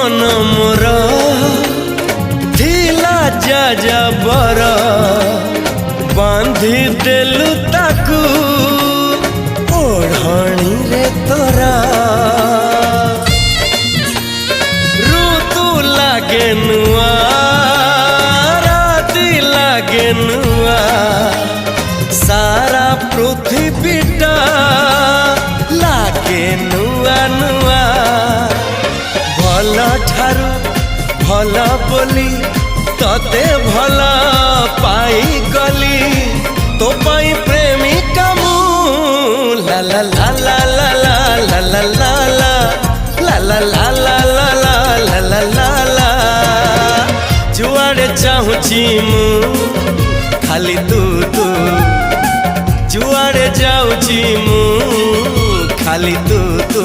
मन मोर थिला जा बर बांधी देलु ताकू ओढ़णी रे तोरा ऋतु लागे नुआ राति लागे नुआ सारा पृथ्वीटा लागे नुआ नुआ भल ठारू भल बोली तते भल पाई गली तो पाई प्रेमिका मु ला ला ला ला ला ला ला ला ला ला ला ला ला ला ला ला ला जुआड़े चाहूची मु खाली तू तू जुआड़े जाऊची मु खाली तू तू।